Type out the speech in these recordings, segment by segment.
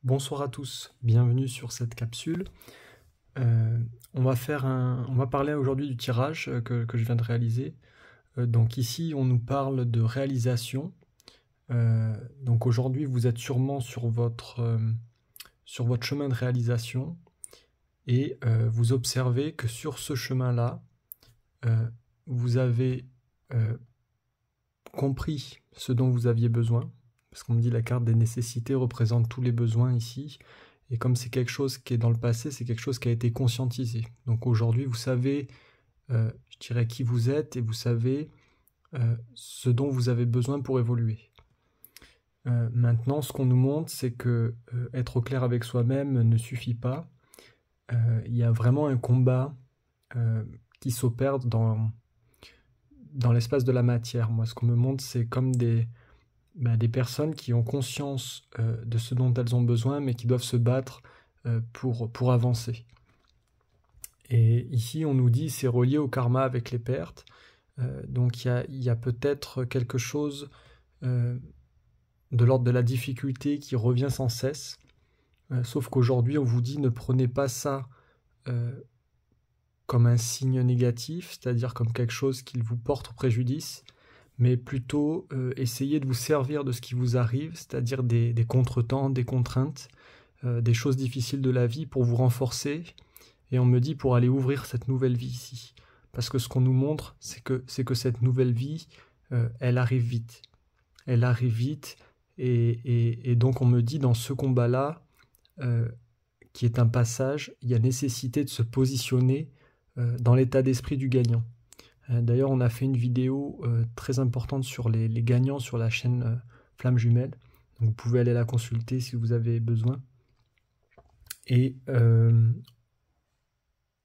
Bonsoir à tous, bienvenue sur cette capsule. On va parler aujourd'hui du tirage que je viens de réaliser. Donc ici, on nous parle de réalisation. Donc aujourd'hui, vous êtes sûrement sur votre chemin de réalisation et vous observez que sur ce chemin-là, vous avez compris ce dont vous aviez besoin. Parce qu'on me dit la carte des nécessités représente tous les besoins ici. Et comme c'est quelque chose qui est dans le passé, c'est quelque chose qui a été conscientisé. Donc aujourd'hui, vous savez, je dirais, qui vous êtes et vous savez ce dont vous avez besoin pour évoluer. Maintenant, ce qu'on nous montre, c'est que être au clair avec soi-même ne suffit pas. Il y a vraiment un combat qui s'opère dans l'espace de la matière. Moi, ce qu'on me montre, c'est comme des personnes qui ont conscience de ce dont elles ont besoin, mais qui doivent se battre pour avancer. Et ici, on nous dit c'est relié au karma avec les pertes. Donc il y a peut-être quelque chose de l'ordre de la difficulté qui revient sans cesse. Sauf qu'aujourd'hui, on vous dit ne prenez pas ça comme un signe négatif, c'est-à-dire comme quelque chose qui vous porte préjudice, mais plutôt essayez de vous servir de ce qui vous arrive, c'est-à-dire des contretemps, des contraintes, des choses difficiles de la vie pour vous renforcer, et on me dit pour aller ouvrir cette nouvelle vie ici. Parce que ce qu'on nous montre, c'est que cette nouvelle vie, elle arrive vite. Elle arrive vite, et donc on me dit dans ce combat-là, qui est un passage, il y a nécessité de se positionner dans l'état d'esprit du gagnant. D'ailleurs, on a fait une vidéo très importante sur les gagnants sur la chaîne Flamme Jumelle. Donc, vous pouvez aller la consulter si vous avez besoin. Et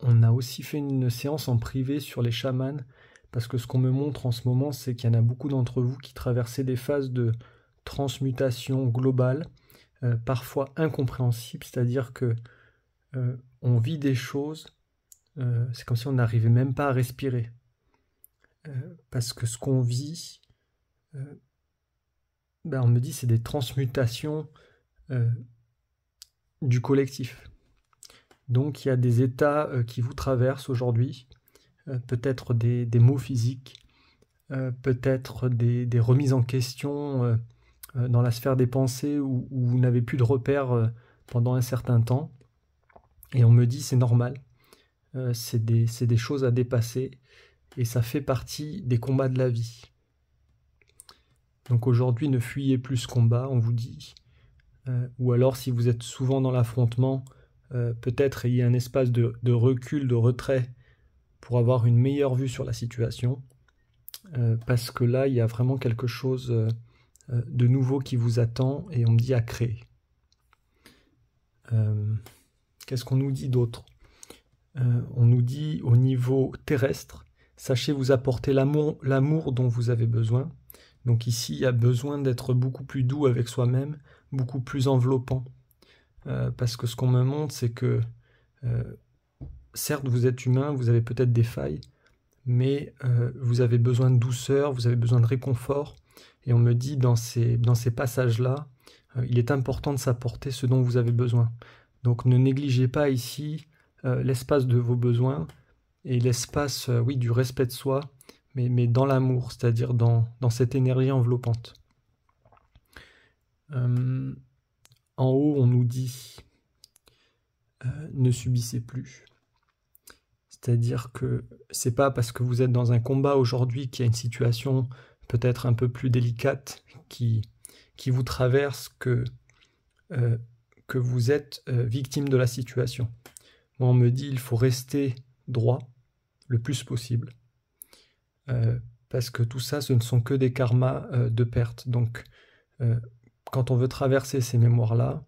on a aussi fait une séance en privé sur les chamans, parce que ce qu'on me montre en ce moment, c'est qu'il y en a beaucoup d'entre vous qui traversaient des phases de transmutation globale, parfois incompréhensibles, c'est-à-dire que on vit des choses, c'est comme si on n'arrivait même pas à respirer. Parce que ce qu'on vit, on me dit c'est des transmutations du collectif. Donc il y a des états qui vous traversent aujourd'hui, peut-être des maux physiques, peut-être des remises en question dans la sphère des pensées où vous n'avez plus de repères pendant un certain temps. Et on me dit c'est normal, c'est des choses à dépasser. Et ça fait partie des combats de la vie. Donc aujourd'hui, ne fuyez plus ce combat, on vous dit. Ou alors, si vous êtes souvent dans l'affrontement, peut-être ayez un espace de recul, de retrait, pour avoir une meilleure vue sur la situation. Parce que là, il y a vraiment quelque chose de nouveau qui vous attend, et on me dit à créer. Qu'est-ce qu'on nous dit d'autre ? On nous dit au niveau terrestre, sachez vous apporter l'amour dont vous avez besoin. Donc ici, il y a besoin d'être beaucoup plus doux avec soi-même, beaucoup plus enveloppant. Parce que ce qu'on me montre, c'est que, certes, vous êtes humain, vous avez peut-être des failles, mais vous avez besoin de douceur, vous avez besoin de réconfort. Et on me dit, dans ces passages-là, il est important de s'apporter ce dont vous avez besoin. Donc ne négligez pas ici l'espace de vos besoins, et l'espace, oui, du respect de soi, mais dans l'amour, c'est-à-dire dans cette énergie enveloppante. En haut, on nous dit ne subissez plus. C'est-à-dire que c'est pas parce que vous êtes dans un combat aujourd'hui qu'il y a une situation peut-être un peu plus délicate qui vous traverse que vous êtes victime de la situation. Moi, on me dit il faut rester droit le plus possible, parce que tout ça, ce ne sont que des karmas de perte. Donc, quand on veut traverser ces mémoires-là,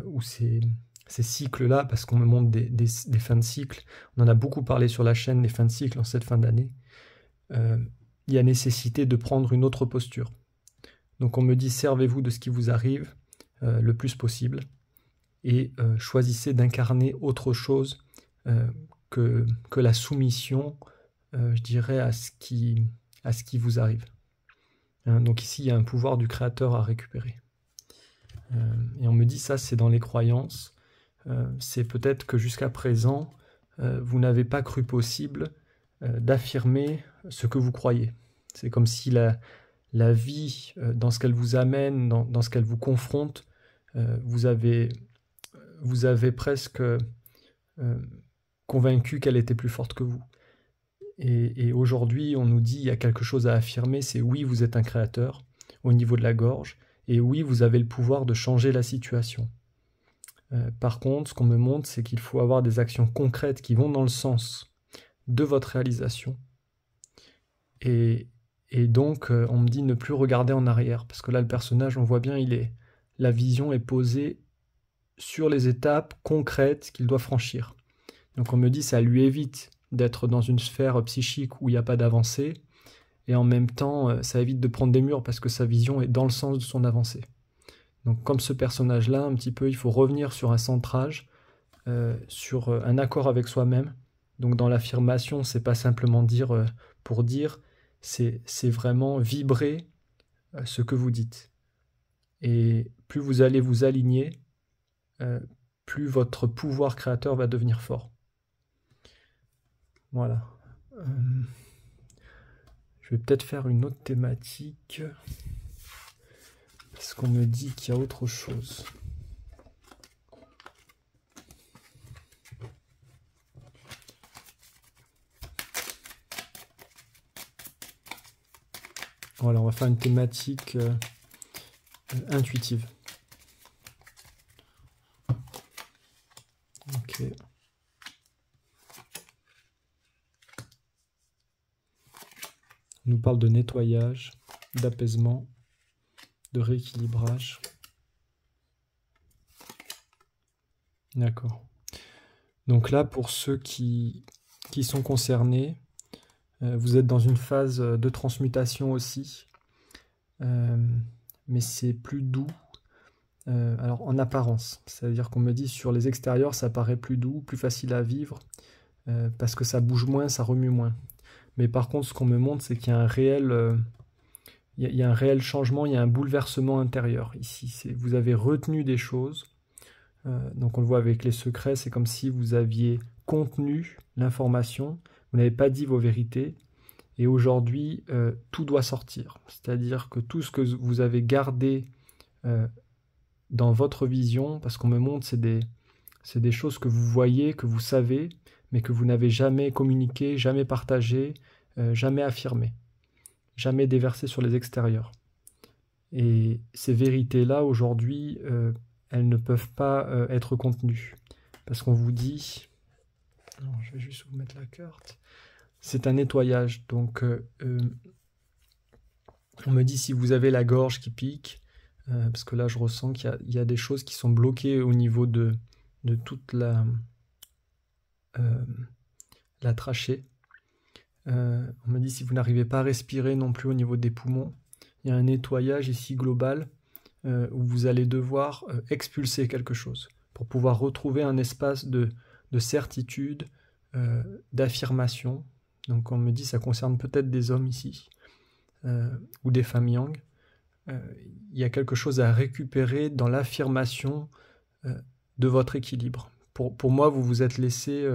ou ces cycles-là, parce qu'on me montre des fins de cycle, on en a beaucoup parlé sur la chaîne, des fins de cycle en cette fin d'année, il y a nécessité de prendre une autre posture. Donc on me dit servez-vous de ce qui vous arrive le plus possible, et choisissez d'incarner autre chose que la soumission, je dirais, à ce qui vous arrive. Donc ici, il y a un pouvoir du créateur à récupérer. Et on me dit ça, c'est dans les croyances. C'est peut-être que jusqu'à présent, vous n'avez pas cru possible d'affirmer ce que vous croyez. C'est comme si la vie, dans ce qu'elle vous amène, dans ce qu'elle vous confronte, vous avez presque convaincu qu'elle était plus forte que vous. Et aujourd'hui, on nous dit il y a quelque chose à affirmer, c'est oui, vous êtes un créateur au niveau de la gorge, et oui, vous avez le pouvoir de changer la situation. Par contre, ce qu'on me montre, c'est qu'il faut avoir des actions concrètes qui vont dans le sens de votre réalisation. Et donc, on me dit ne plus regarder en arrière, parce que là, le personnage, on voit bien, la vision est posée sur les étapes concrètes qu'il doit franchir. Donc on me dit ça lui évite d'être dans une sphère psychique où il n'y a pas d'avancée, et en même temps, ça évite de prendre des murs, parce que sa vision est dans le sens de son avancée. Donc comme ce personnage-là, un petit peu, il faut revenir sur un centrage, sur un accord avec soi-même. Donc dans l'affirmation, c'est pas simplement dire pour dire, c'est vraiment vibrer ce que vous dites. Et plus vous allez vous aligner, plus votre pouvoir créateur va devenir fort. Voilà. Je vais peut-être faire une autre thématique, parce qu'on me dit qu'il y a autre chose. Voilà, on va faire une thématique intuitive. Ok. On nous parle de nettoyage, d'apaisement, de rééquilibrage. D'accord. Donc là, pour ceux qui sont concernés, vous êtes dans une phase de transmutation aussi, mais c'est plus doux. Alors en apparence, c'est-à-dire qu'on me dit sur les extérieurs, ça paraît plus doux, plus facile à vivre, parce que ça bouge moins, ça remue moins. Mais par contre, ce qu'on me montre, c'est qu'il y a un réel, il y a un réel changement, il y a un bouleversement intérieur ici. Vous avez retenu des choses, donc on le voit avec les secrets, c'est comme si vous aviez contenu l'information, vous n'avez pas dit vos vérités, et aujourd'hui, tout doit sortir. C'est-à-dire que tout ce que vous avez gardé dans votre vision, parce qu'on me montre, c'est des choses que vous voyez, que vous savez, mais que vous n'avez jamais communiqué, jamais partagé, jamais affirmé, jamais déversé sur les extérieurs. Et ces vérités-là, aujourd'hui, elles ne peuvent pas être contenues. Parce qu'on vous dit... Non, je vais juste vous mettre la carte. C'est un nettoyage. Donc, on me dit si vous avez la gorge qui pique, parce que là, je ressens qu'il y a des choses qui sont bloquées au niveau de toute la trachée. On me dit si vous n'arrivez pas à respirer non plus au niveau des poumons, il y a un nettoyage ici global où vous allez devoir expulser quelque chose pour pouvoir retrouver un espace de certitude, d'affirmation. Donc on me dit ça concerne peut-être des hommes ici ou des femmes yang. Il y a quelque chose à récupérer dans l'affirmation de votre équilibre. Pour moi, vous vous êtes laissé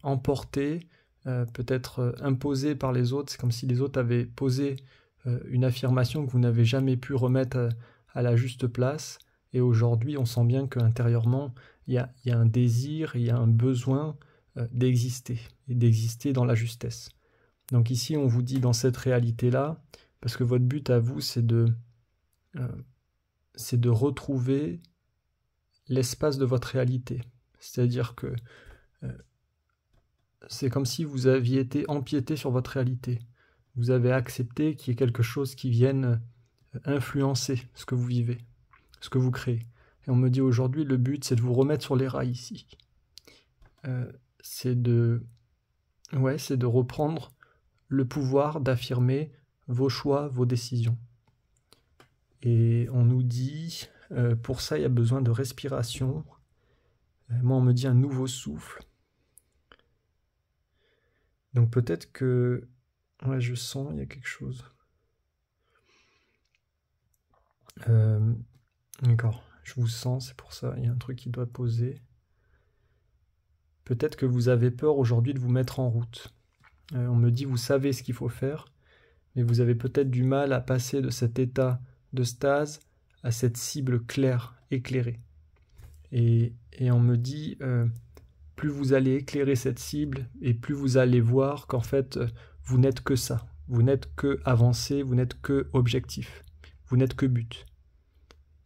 emporter, peut-être imposé par les autres. C'est comme si les autres avaient posé une affirmation que vous n'avez jamais pu remettre à la juste place. Et aujourd'hui, on sent bien qu'intérieurement, il y a un désir, il y a un besoin d'exister, et d'exister dans la justesse. Donc ici, on vous dit dans cette réalité-là, parce que votre but à vous, c'est de retrouver l'espace de votre réalité. C'est-à-dire que c'est comme si vous aviez été empiété sur votre réalité. Vous avez accepté qu'il y ait quelque chose qui vienne influencer ce que vous vivez, ce que vous créez. Et on me dit aujourd'hui, le but, c'est de vous remettre sur les rails ici. C'est de reprendre le pouvoir d'affirmer vos choix, vos décisions. Et on nous dit, pour ça, il y a besoin de respiration. Moi, on me dit un nouveau souffle. Donc peut-être que... Ouais, je sens, il y a quelque chose. D'accord. Je vous sens, c'est pour ça, il y a un truc qui doit poser. Peut-être que vous avez peur aujourd'hui de vous mettre en route. On me dit, vous savez ce qu'il faut faire, mais vous avez peut-être du mal à passer de cet état de stase à cette cible claire, éclairée. Et on me dit, plus vous allez éclairer cette cible, et plus vous allez voir qu'en fait, vous n'êtes que ça. Vous n'êtes que avancé, vous n'êtes que objectif. Vous n'êtes que but.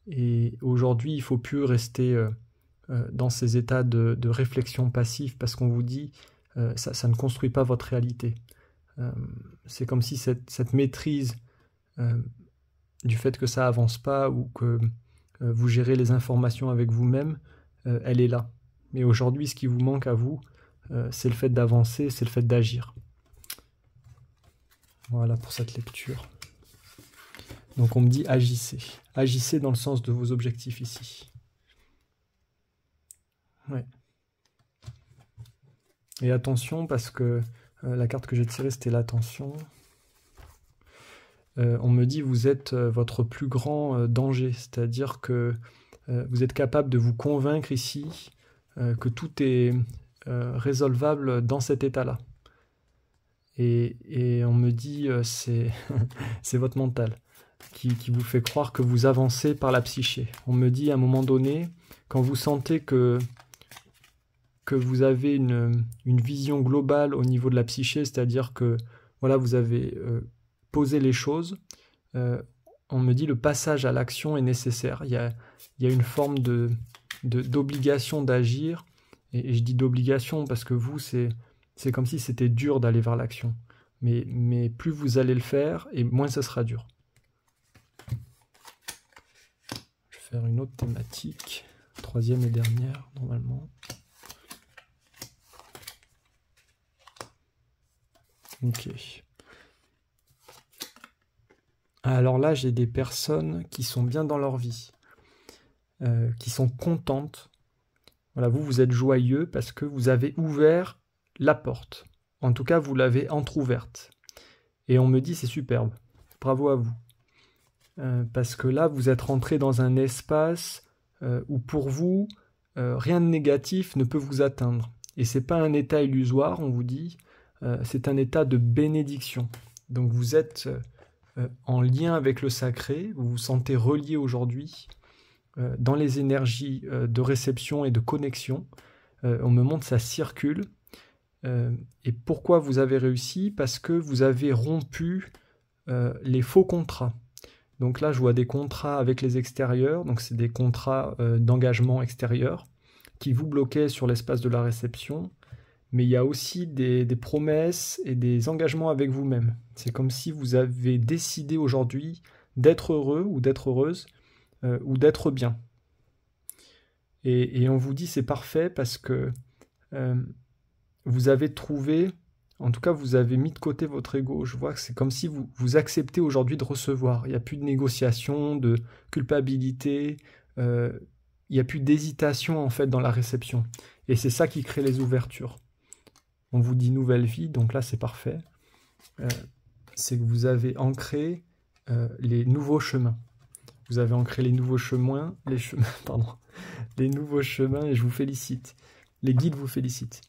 Et aujourd'hui, il ne faut plus rester dans ces états de réflexion passive parce qu'on vous dit ça ne construit pas votre réalité. C'est comme si cette maîtrise du fait que ça avance pas ou que vous gérez les informations avec vous-même, elle est là. Mais aujourd'hui, ce qui vous manque à vous, c'est le fait d'avancer, c'est le fait d'agir. Voilà pour cette lecture. Donc on me dit agissez. Agissez dans le sens de vos objectifs ici. Ouais. Et attention parce que la carte que j'ai tirée c'était l'attention. On me dit vous êtes votre plus grand danger, c'est-à-dire que vous êtes capable de vous convaincre ici que tout est résolvable dans cet état-là. Et on me dit c'est c'est votre mental qui vous fait croire que vous avancez par la psyché. On me dit à un moment donné, quand vous sentez que vous avez une vision globale au niveau de la psyché, c'est-à-dire que voilà, vous avez posé les choses, on me dit le passage à l'action est nécessaire. Il y a une forme d'obligation d'agir, et je dis d'obligation parce que vous, c'est comme si c'était dur d'aller vers l'action. Mais plus vous allez le faire, et moins ça sera dur. Je vais faire une autre thématique, troisième et dernière, normalement. Ok. Alors là, j'ai des personnes qui sont bien dans leur vie, qui sont contentes. Voilà, vous êtes joyeux parce que vous avez ouvert la porte. En tout cas, vous l'avez entrouverte. Et on me dit, c'est superbe. Bravo à vous. Parce que là, vous êtes rentré dans un espace où pour vous, rien de négatif ne peut vous atteindre. Et c'est pas un état illusoire, on vous dit, c'est un état de bénédiction. Donc vous êtes en lien avec le sacré, vous vous sentez relié aujourd'hui dans les énergies de réception et de connexion. On me montre ça circule. Et pourquoi vous avez réussi? Parce que vous avez rompu les faux contrats. Donc là, je vois des contrats avec les extérieurs, donc c'est des contrats d'engagement extérieur qui vous bloquaient sur l'espace de la réception. Mais il y a aussi des promesses et des engagements avec vous-même. C'est comme si vous avez décidé aujourd'hui d'être heureux ou d'être heureuse ou d'être bien. Et on vous dit c'est parfait parce que vous avez trouvé, en tout cas vous avez mis de côté votre ego. Je vois que c'est comme si vous acceptez aujourd'hui de recevoir. Il n'y a plus de négociation, de culpabilité, il n'y a plus d'hésitation en fait dans la réception. Et c'est ça qui crée les ouvertures. On vous dit nouvelle vie, donc là c'est parfait. C'est que vous avez ancré les nouveaux chemins. Vous avez ancré les nouveaux chemins, les nouveaux chemins, et je vous félicite. Les guides vous félicitent.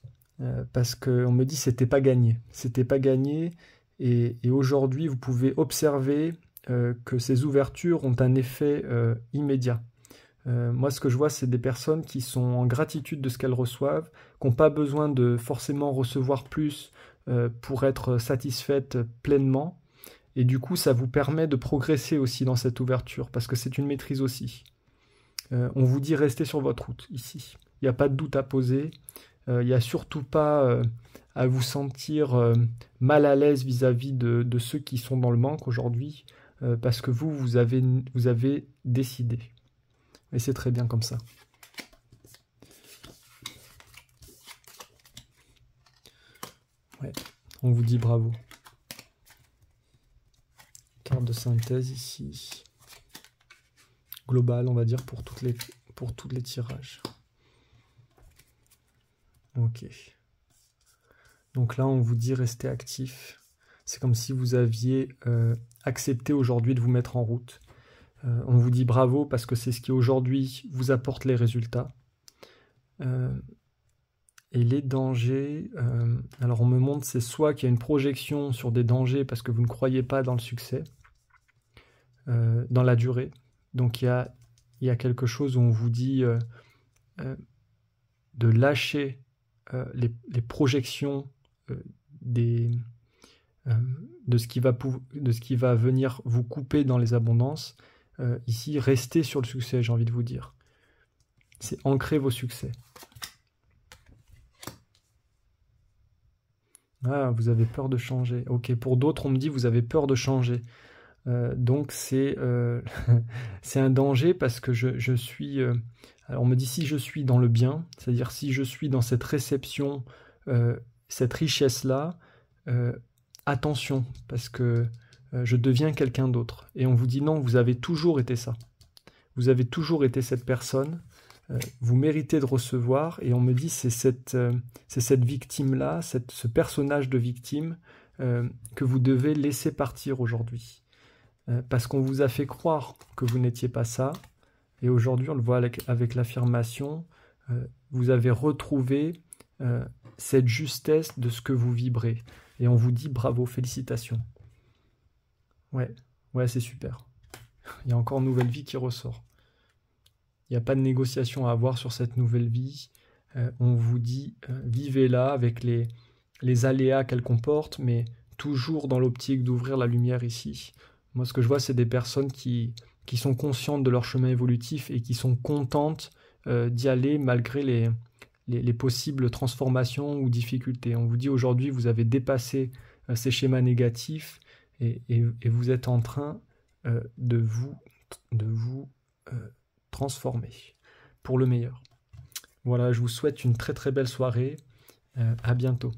Parce qu'on me dit c'était pas gagné. C'était pas gagné, et aujourd'hui vous pouvez observer que ces ouvertures ont un effet immédiat. Moi, ce que je vois, c'est des personnes qui sont en gratitude de ce qu'elles reçoivent, qui n'ont pas besoin de forcément recevoir plus pour être satisfaites pleinement. Et du coup, ça vous permet de progresser aussi dans cette ouverture, parce que c'est une maîtrise aussi. On vous dit restez sur votre route, ici. Il n'y a pas de doute à poser. Il n'y a surtout pas à vous sentir mal à l'aise vis-à-vis de ceux qui sont dans le manque aujourd'hui, parce que vous avez décidé. Et c'est très bien comme ça. Ouais, on vous dit bravo. Carte de synthèse ici. Globale, on va dire, pour tous les tirages. Ok. Donc là, on vous dit restez actif. C'est comme si vous aviez accepté aujourd'hui de vous mettre en route. On vous dit bravo parce que c'est ce qui aujourd'hui vous apporte les résultats. Et les dangers, alors on me montre, c'est soit qu'il y a une projection sur des dangers parce que vous ne croyez pas dans le succès, dans la durée. Donc il y a quelque chose où on vous dit de lâcher les projections de ce qui va venir vous couper dans les abondances. Ici, restez sur le succès, j'ai envie de vous dire. C'est ancrer vos succès. Ah, vous avez peur de changer. Ok, pour d'autres, on me dit vous avez peur de changer. Donc c'est c'est un danger parce que je suis... alors on me dit si je suis dans le bien, c'est-à-dire si je suis dans cette réception, cette richesse-là, attention, parce que je deviens quelqu'un d'autre. Et on vous dit non, vous avez toujours été ça. Vous avez toujours été cette personne. Vous méritez de recevoir, et on me dit c'est cette victime-là, ce personnage de victime que vous devez laisser partir aujourd'hui. Parce qu'on vous a fait croire que vous n'étiez pas ça, et aujourd'hui on le voit avec l'affirmation, vous avez retrouvé cette justesse de ce que vous vibrez, et on vous dit bravo, félicitations. Ouais, c'est super. Il y a encore une nouvelle vie qui ressort. Il n'y a pas de négociation à avoir sur cette nouvelle vie. On vous dit, vivez-la avec les aléas qu'elle comporte, mais toujours dans l'optique d'ouvrir la lumière ici. Moi, ce que je vois, c'est des personnes qui sont conscientes de leur chemin évolutif et qui sont contentes d'y aller malgré les possibles transformations ou difficultés. On vous dit aujourd'hui, vous avez dépassé ces schémas négatifs et vous êtes en train de vous transformer pour le meilleur. Voilà, je vous souhaite une très très belle soirée. À bientôt.